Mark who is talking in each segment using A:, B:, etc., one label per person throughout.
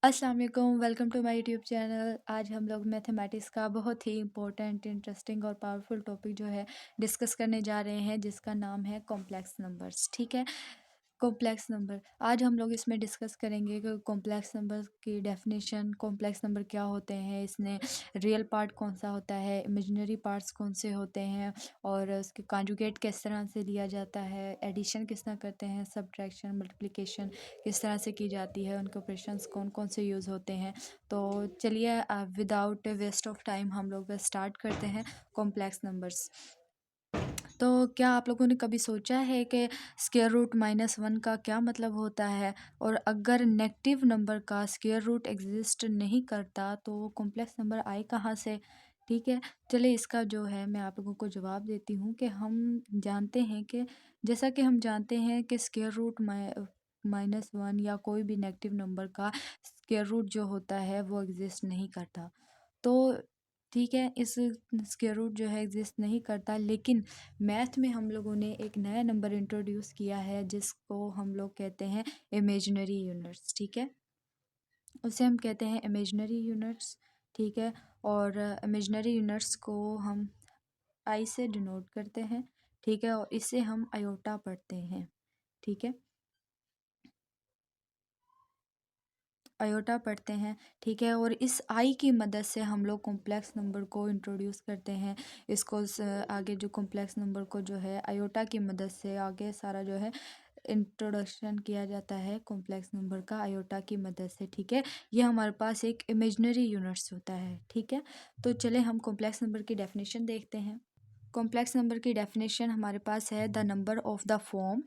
A: अस्सलाम वालेकुम, welcome to my YouTube channel. आज हम लोग मैथमेटिक्स का बहुत ही इंपॉर्टेंट, इंटरेस्टिंग और पावरफुल टॉपिक जो है डिस्कस करने जा रहे हैं, जिसका नाम है कॉम्प्लेक्स नंबर्स। ठीक है, कॉम्प्लेक्स नंबर। आज हम लोग इसमें डिस्कस करेंगे कि कॉम्प्लेक्स नंबर की डेफिनेशन, कॉम्प्लेक्स नंबर क्या होते हैं, इसमें रियल पार्ट कौन सा होता है, इमेजिनरी पार्ट्स कौन से होते हैं, और उसके कॉन्जुगेट किस तरह से लिया जाता है, एडिशन किस तरह करते हैं, सब्ट्रैक्शन, मल्टीप्लिकेशन किस तरह से की जाती है, उनके ऑपरेशंस कौन कौन से यूज़ होते हैं। तो चलिए विदाउट वेस्ट ऑफ टाइम हम लोग स्टार्ट करते हैं कॉम्प्लेक्स नंबर्स। तो क्या आप लोगों ने कभी सोचा है कि स्क्वायर रूट -1 का क्या मतलब होता है, और अगर नेगेटिव नंबर का स्क्वायर रूट एग्जिस्ट नहीं करता तो वो कॉम्प्लेक्स नंबर आए कहाँ से। ठीक है, चलिए इसका जो है मैं आप लोगों को जवाब देती हूँ कि हम जानते हैं कि जैसा कि हम जानते हैं कि स्क्वायर रूट -1 या कोई भी नेगेटिव नंबर का स्क्वायर रूट जो होता है वो एग्जिस्ट नहीं करता। तो ठीक है, इस स्क्वायर रूट जो है एग्जिस्ट नहीं करता, लेकिन मैथ में हम लोगों ने एक नया नंबर इंट्रोड्यूस किया है जिसको हम लोग कहते हैं इमेजिनरी यूनिट्स। ठीक है, उसे हम कहते हैं इमेजिनरी यूनिट्स। ठीक है, और इमेजिनरी यूनिट्स को हम आई से डिनोट करते हैं। ठीक है, और इसे हम आयोटा पढ़ते हैं। ठीक है, आयोटा पढ़ते हैं। ठीक है, और इस आई की मदद से हम लोग कॉम्प्लेक्स नंबर को इंट्रोड्यूस करते हैं। इसको आगे जो कॉम्प्लेक्स नंबर को जो है आयोटा की मदद से आगे सारा जो है इंट्रोडक्शन किया जाता है कॉम्प्लेक्स नंबर का आयोटा की मदद से। ठीक है, ये हमारे पास एक इमेजिनरी यूनिट्स होता है। ठीक है, तो चले हम कॉम्प्लेक्स नंबर की डेफिनेशन देखते हैं। कॉम्प्लेक्स नंबर की डेफिनेशन हमारे पास है the number of the form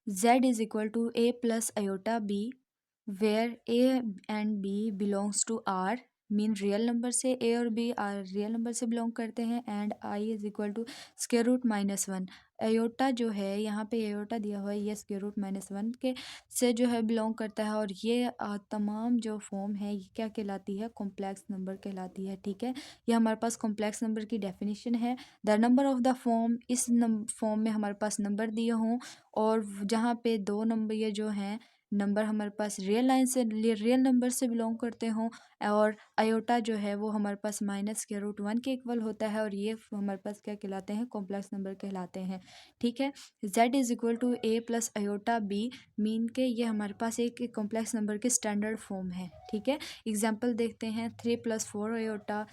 A: z is equal to a plus iota b where a and b belongs to r। Mean real number से a और b आर रियल नंबर से belong करते हैं, and i is equal to square root -1। Iota जो है यहाँ पे iota दिया हुआ है, ये स्क्वायर रूट -1 के से जो है बिलोंग करता है, और ये तमाम जो फॉर्म है ये क्या कहलाती है, कॉम्प्लेक्स नंबर कहलाती है। ठीक है, ये हमारे पास कॉम्प्लेक्स नंबर की डेफिनेशन है। The number of the form, इस फॉर्म में हमारे पास नंबर दिए हों, और जहाँ पे दो नंबर ये जो हैं नंबर हमारे पास रियल लाइन से रियल नंबर से बिलोंग करते हों, और आयोटा जो है वो हमारे पास -√1 के इक्वल होता है, और ये हमारे पास क्या कहलाते हैं, कॉम्प्लेक्स नंबर कहलाते हैं। ठीक है, z is equal to a plus iota b, mean के ये हमारे पास एक कॉम्प्लेक्स नंबर की स्टैंडर्ड फॉर्म है। ठीक है, एग्जाम्पल देखते हैं, 3 + 4 आयोटा,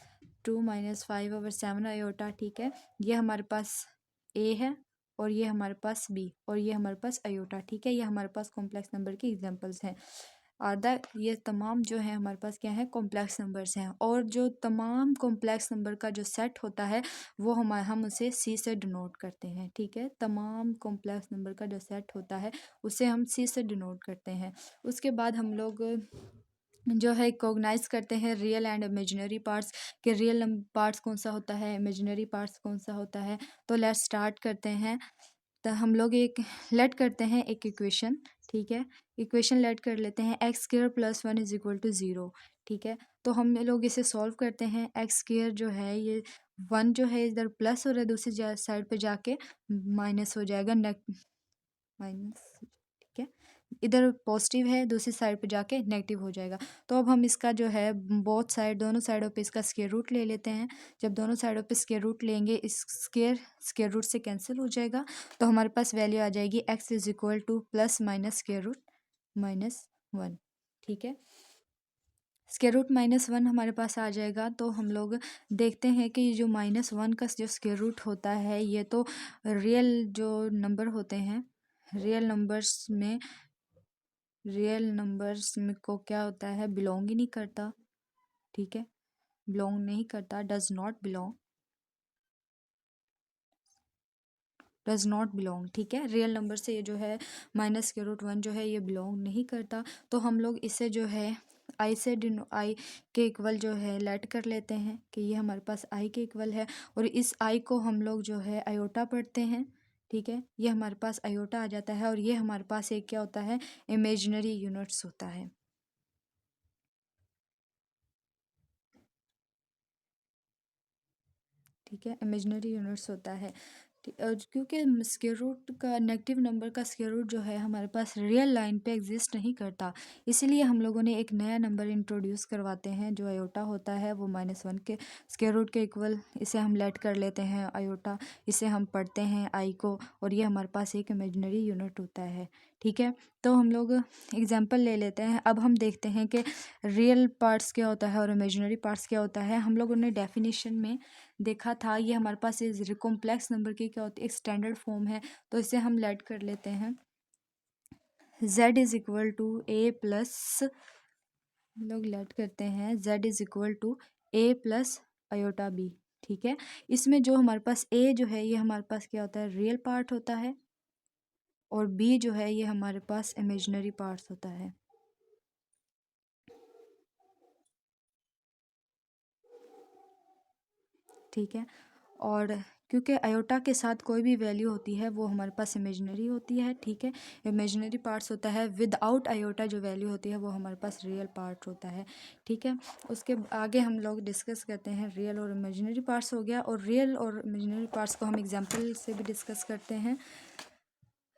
A: 2 - 5/7 आयोटा। ठीक है, ये हमारे पास a है, और ये हमारे पास b, और ये हमारे पास आयोटा। ठीक है, ये हमारे पास कॉम्प्लेक्स नंबर की एग्जांपल्स हैं। आधा ये तमाम जो है हमारे पास क्या है, कॉम्प्लेक्स नंबर्स हैं, और जो तमाम कॉम्प्लेक्स नंबर का जो सेट होता है वो हम उसे c से डिनोट करते हैं। ठीक है, तमाम कॉम्प्लेक्स नंबर का जो सेट होता है उसे हम c से डिनोट करते हैं। उसके बाद हम लोग जो है कोगनाइज करते हैं रियल एंड इमेजिनरी पार्ट्स, के रियल पार्ट्स कौन सा होता है, इमेजिनरी पार्ट्स कौन सा होता है। तो लेट्स स्टार्ट करते हैं। तो हम लोग एक लेट करते हैं एक इक्वेशन। ठीक है, इक्वेशन लेट कर लेते हैं, x² + 1 इज इक्वल टू 0। ठीक है, तो हम लोग इसे सॉल्व करते हैं। x² जो है ये 1 जो है इधर प्लस हो रहा है, दूसरी साइड पे जाके माइनस हो जाएगा, माइनस। ठीक है, इधर पॉजिटिव है, दूसरी साइड पे जाके नेगेटिव हो जाएगा। तो अब हम इसका जो है बोथ साइड, दोनों साइडों पे इसका स्क्वायर रूट ले लेते हैं। जब दोनों साइडों पे स्क्वायर रूट लेंगे, इस स्क्वायर रूट से कैंसिल हो जाएगा, तो हमारे पास वैल्यू आ जाएगी x is equal to plus minus square root -1। ठीक है, स्क्वायर रूट -1 हमारे पास आ जाएगा। तो हम लोग देखते हैं कि ये जो -1 का जो स्क्वायर रूट होता है ये तो रियल जो नंबर होते हैं, रियल नंबर्स में को क्या होता है, बिलोंग ही नहीं करता। ठीक है, बिलोंग नहीं करता, डज नॉट बिलोंग। ठीक है, रियल नंबर से ये जो है -√1 जो है ये बिलोंग नहीं करता। तो हम लोग इसे जो है आई के इक्वल जो है लेट कर लेते हैं कि ये हमारे पास आई के इक्वल है, और इस आई को हम लोग जो है आयोटा पढ़ते हैं। ठीक है, ये हमारे पास आयोटा आ जाता है, और ये हमारे पास एक क्या होता है, इमेजिनरी यूनिट्स होता है। ठीक है, इमेजिनरी यूनिट्स होता है। क्योंकि स्क्वायर रूट का नेगेटिव नंबर का स्क्वायर रूट जो है हमारे पास रियल लाइन पे एग्जिस्ट नहीं करता, इसीलिए हम लोगों ने एक नया नंबर इंट्रोड्यूस करवाते हैं जो आयोटा होता है वो -1 के स्क्वायर रूट के इक्वल। इसे हम लेट कर लेते हैं आयोटा, इसे हम पढ़ते हैं आई को, और ये हमारे पास एक इमेजिनरी यूनिट होता है। ठीक है, तो हम लोग एग्जाम्पल ले लेते हैं। अब हम देखते हैं कि रियल पार्ट्स क्या होता है और इमेजिनरी पार्ट्स क्या होता है। हम लोगों ने डेफिनेशन में देखा था, ये हमारे पास इस कॉम्प्लेक्स नंबर की क्या होती है, एक स्टैंडर्ड फॉर्म है, तो इसे हम लेट कर लेते हैं। z is equal to A plus, हम लोग लेट करते हैं z is equal to A plus iota B. ठीक है, इसमें जो हमारे पास a जो है ये हमारे पास क्या होता है, रियल पार्ट होता है, और b जो है ये हमारे पास इमेजिनरी पार्ट्स होता है। ठीक है, और क्योंकि आयोटा के साथ कोई भी वैल्यू होती है वो हमारे पास इमेजिनरी होती है। ठीक है, इमेजिनरी पार्ट्स होता है, विदाउट आयोटा जो वैल्यू होती है वो हमारे पास रियल पार्ट होता है। ठीक है, उसके आगे हम लोग डिस्कस करते हैं रियल और इमेजिनरी पार्ट्स हो गया, और रियल और इमेजिनरी पार्ट्स को हम एग्जाम्पल से भी डिस्कस करते हैं।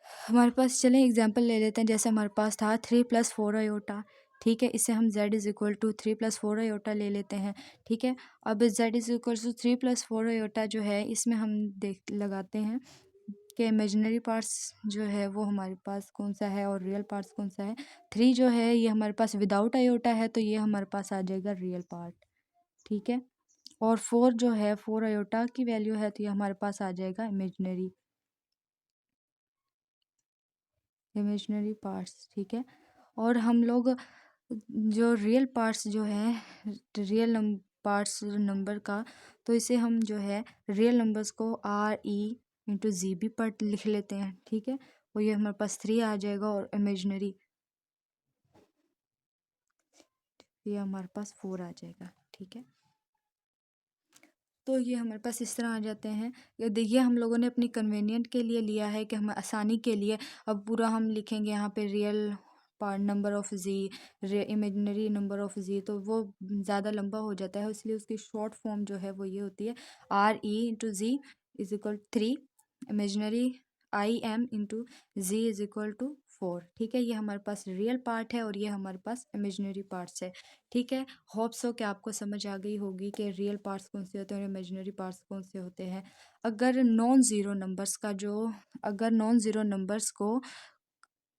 A: हमारे पास चलें एग्जाम्पल ले लेते हैं, जैसे हमारे पास था 3+4 आयोटा। ठीक है, इसे हम z is equal to 3+4 iota ले लेते हैं। ठीक है, अब z is equal to 3+4 iota जो है इसमें हम देख लगाते हैं कि इमेजिनरी पार्ट्स जो है वो हमारे पास कौन सा है और रियल पार्ट्स कौन सा है। 3 जो है ये हमारे पास विदाउट आयोटा है, तो ये हमारे पास आ जाएगा रियल पार्ट। ठीक है, और 4 जो है 4 आयोटा की वैल्यू है, तो ये हमारे पास आ जाएगा इमेजिनरी पार्ट्स। ठीक है, और हम लोग जो रियल पार्ट्स जो है, रियल पार्ट्स नंबर का, तो इसे हम जो है रियल नंबर्स को RE/Z भी पढ़ लिख लेते हैं। ठीक है, और ये हमारे पास 3 आ जाएगा, और इमेजिनरी ये हमारे पास 4 आ जाएगा। ठीक है, तो ये हमारे पास इस तरह आ जाते हैं। ये देखिए हम लोगों ने अपनी कन्वीनियंट के लिए लिया है कि हम आसानी के लिए अब पूरा हम लिखेंगे यहाँ पे real part number of z, imaginary number of z, तो वो ज़्यादा लंबा हो जाता है, इसलिए उसकी शॉर्ट फॉर्म जो है वो ये होती है RE/Z is equal 3, imaginary IM/Z is equal to 4। ठीक है, ये हमारे पास रियल पार्ट है और ये हमारे पास इमेजिनरी पार्ट्स है। ठीक है, होप सो कि आपको समझ आ गई होगी कि रियल पार्ट्स कौन से होते हैं और इमेजिनरी पार्ट्स कौन से होते हैं। अगर नॉन ज़ीरो नंबर्स का जो, अगर नॉन ज़ीरो नंबर्स को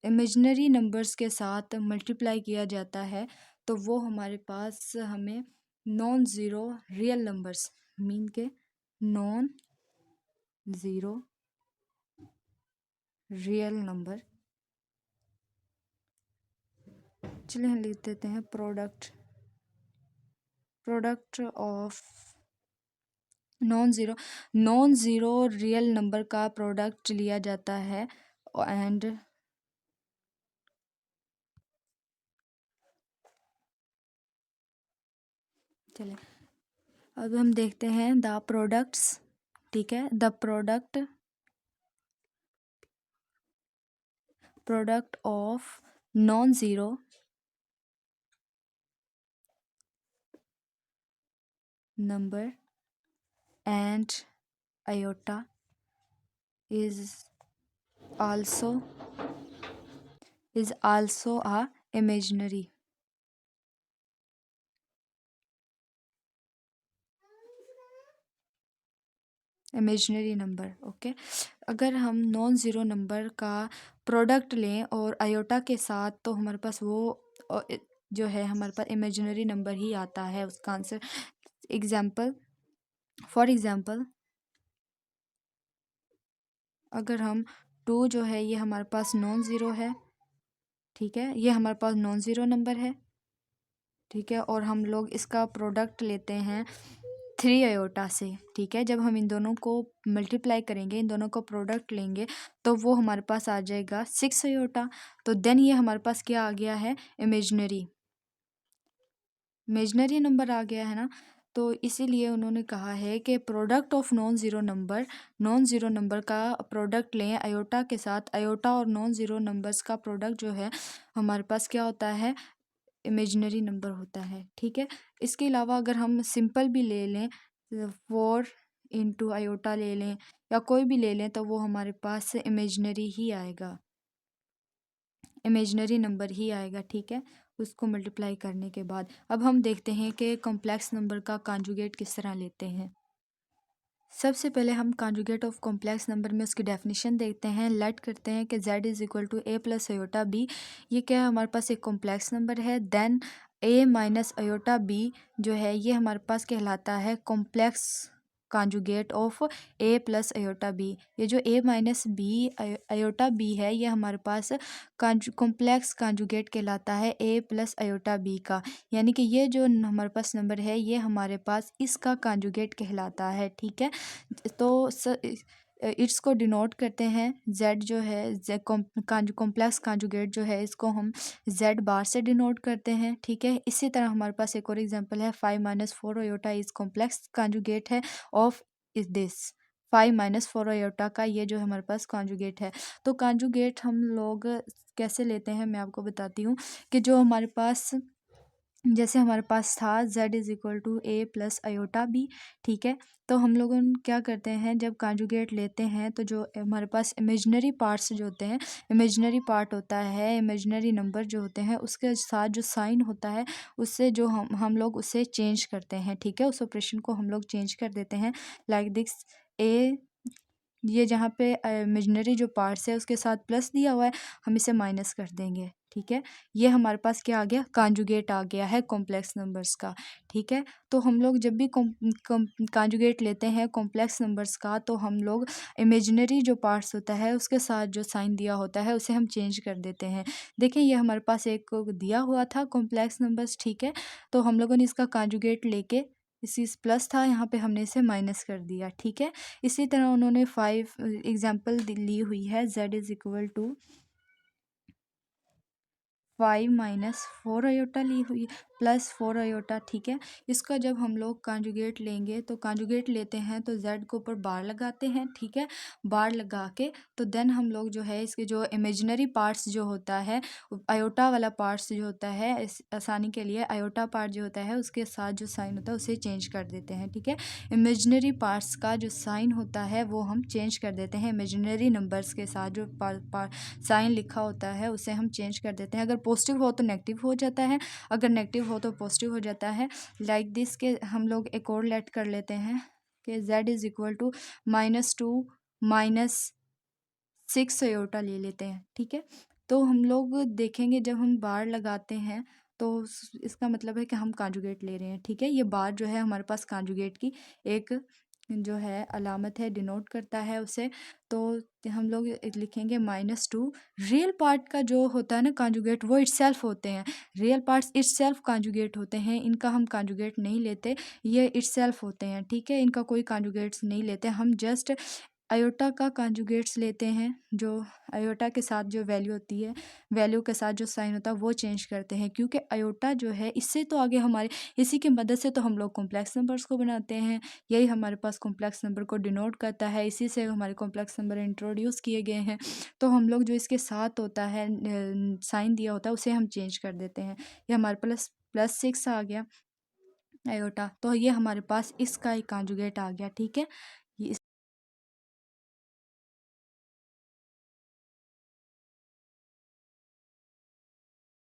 A: इमेजिनरी नंबर्स के साथ मल्टीप्लाई किया जाता है, तो वो हमारे पास हमें non zero real numbers mean के नॉन ज़ीरो रियल नंबर, चलिए हम लिख देते हैं product of non zero real number का प्रोडक्ट लिया जाता है, एंड चलिए अब हम देखते हैं द प्रोडक्ट्स। ठीक है, the product of non zero number and iota is also a imaginary number. Okay, अगर हम नॉन ज़ीरो नंबर का प्रोडक्ट लें और आयोटा के साथ, तो हमारे पास वो जो है हमारे पास इमेजिनरी नंबर ही आता है उसका आंसर। फॉर एग्जांपल अगर हम 2 जो है ये हमारे पास नॉन ज़ीरो है। ठीक है, ये हमारे पास नॉन ज़ीरो नंबर है। ठीक है, और हम लोग इसका प्रोडक्ट लेते हैं 3 आयोटा से। ठीक है, जब हम इन दोनों को मल्टीप्लाई करेंगे, इन दोनों को प्रोडक्ट लेंगे, तो वो हमारे पास आ जाएगा 6 आयोटा। तो देन ये हमारे पास क्या आ गया है, इमेजिनरी नंबर आ गया है ना। तो इसीलिए उन्होंने कहा है कि product of non zero number का प्रोडक्ट लें आयोटा के साथ। आयोटा और नॉन ज़ीरो नंबर्स का प्रोडक्ट जो है हमारे पास क्या होता है, इमेजिनरी नंबर होता है। ठीक है, इसके अलावा अगर हम सिंपल भी ले लें 4 इंटू आयोटा ले लें या कोई भी ले लें तो वो हमारे पास इमेजनरी ही आएगा, इमेजनरी नंबर ही आएगा, ठीक है, उसको मल्टीप्लाई करने के बाद। अब हम देखते हैं कि कॉम्प्लेक्स नंबर का कॉन्जुगेट किस तरह लेते हैं। सबसे पहले हम कॉन्जुगेट ऑफ कॉम्प्लेक्स नंबर में उसकी डेफिनेशन देखते हैं। लेट करते हैं कि z is equal to a plus iota b। ये क्या है, हमारे पास एक कॉम्प्लेक्स नंबर है। Then a minus iota b जो है ये हमारे पास कहलाता है complex conjugate of a plus iota b। ये जो a minus b iota b है ये हमारे पास कॉम्प्लेक्स कॉन्जुगेट कहलाता है a प्लस अयोटा b का। यानी कि ये जो हमारे पास नंबर है ये हमारे पास इसका कॉन्जुगेट कहलाता है, ठीक है। तो इट्स को डिनोट करते हैं, z जो है कॉम्प्लेक्स कॉन्जुगेट जो है इसको हम z बार से डिनोट करते हैं, ठीक है। इसी तरह हमारे पास एक और एग्जांपल है 5 minus 4 iota is complex conjugate है of is this 5 minus 4 iota का, ये जो हमारे पास कॉन्जुगेट है। तो कॉन्जुगेट हम लोग कैसे लेते हैं मैं आपको बताती हूँ कि जो हमारे पास जैसे हमारे पास था z is equal to a plus iota b, ठीक है। तो हम लोग क्या करते हैं जब कॉन्जुगेट लेते हैं तो जो हमारे पास इमेजनरी पार्ट्स जो होते हैं, इमेजनरी पार्ट होता है, इमेजनरी नंबर जो होते हैं उसके साथ जो साइन होता है उससे जो हम लोग उसे चेंज करते हैं, ठीक है। उस ऑपरेशन को हम लोग चेंज कर देते हैं लाइक दिस a, ये जहाँ पे इमेजनरी जो पार्ट्स है उसके साथ प्लस दिया हुआ है हम इसे माइनस कर देंगे, ठीक है। ये हमारे पास क्या आ गया, कॉन्जुगेट आ गया है कॉम्प्लेक्स नंबर्स का, ठीक है। तो हम लोग जब भी कॉन्जुगेट लेते हैं कॉम्प्लेक्स नंबर्स का तो हम लोग इमेजनरी जो पार्ट्स होता है उसके साथ जो साइन दिया होता है उसे हम चेंज कर देते हैं। देखें ये हमारे पास एक दिया हुआ था कॉम्प्लेक्स नंबर्स, ठीक है। तो हम लोगों ने इसका कॉन्जुगेट लेके इसी प्लस था यहाँ पे हमने इसे माइनस कर दिया, ठीक है। इसी तरह उन्होंने 5 एग्जाम्पल ली हुई है z is equal to 5 minus 4 iota ली हुई प्लस 4 अयोटा, ठीक है। इसका जब हम लोग कॉन्जुगेट लेंगे तो कॉन्जुगेट लेते हैं तो z के ऊपर बार लगाते हैं, ठीक है। बार लगा के तो देन हम लोग जो है इसके जो इमेजिनरी पार्ट्स जो होता है अयोटा वाला पार्ट्स जो होता है इस आसानी के लिए अयोटा पार्ट जो होता है उसके साथ जो साइन होता है उसे चेंज कर देते हैं, ठीक है। इमेजिनरी पार्ट्स का जो साइन होता है वो हम चेंज कर देते हैं, इमेजिनरी नंबर्स के साथ जो साइन लिखा होता है उसे हम चेंज कर देते हैं। अगर पॉजिटिव हो तो नेगेटिव हो जाता है, अगर नेगेटिव हो तो पॉजिटिव हो जाता है। लाइक दिस के हम लोग एक और लेट कर लेते हैं कि z is equal to -2 minus 6 iota ले लेते हैं, ठीक है। तो हम लोग देखेंगे जब हम बार लगाते हैं तो इसका मतलब है कि हम कॉन्जुगेट ले रहे हैं, ठीक है। ये बार जो है हमारे पास कॉन्जुगेट की एक जो है अलामत है, डिनोट करता है उसे। तो हम लोग लिखेंगे -2। रियल पार्ट का जो होता है ना कॉन्जुगेट वो इटसेल्फ होते हैं, रियल पार्ट्स इटसेल्फ कॉन्जुगेट होते हैं, इनका हम कॉन्जुगेट नहीं लेते, ये इटसेल्फ होते हैं, ठीक है। इनका कोई कॉन्जुगेट्स नहीं लेते, हम जस्ट अयोटा का कॉन्जुगेट्स लेते हैं। जो अयोटा के साथ जो वैल्यू होती है, वैल्यू के साथ जो साइन होता है वो चेंज करते हैं, क्योंकि अयोटा जो है इससे तो आगे हमारे इसी की मदद से तो हम लोग कॉम्प्लेक्स नंबर्स को बनाते हैं, यही हमारे पास कॉम्प्लेक्स नंबर को डिनोट करता है, इसी से हमारे कॉम्प्लेक्स नंबर इंट्रोड्यूस किए गए हैं। तो हम लोग जो इसके साथ होता है साइन दिया होता है उसे हम चेंज कर देते हैं। ये हमारे +6 आ गया अयोटा, तो ये हमारे पास इसका एक कॉन्जुगेट आ गया, ठीक है।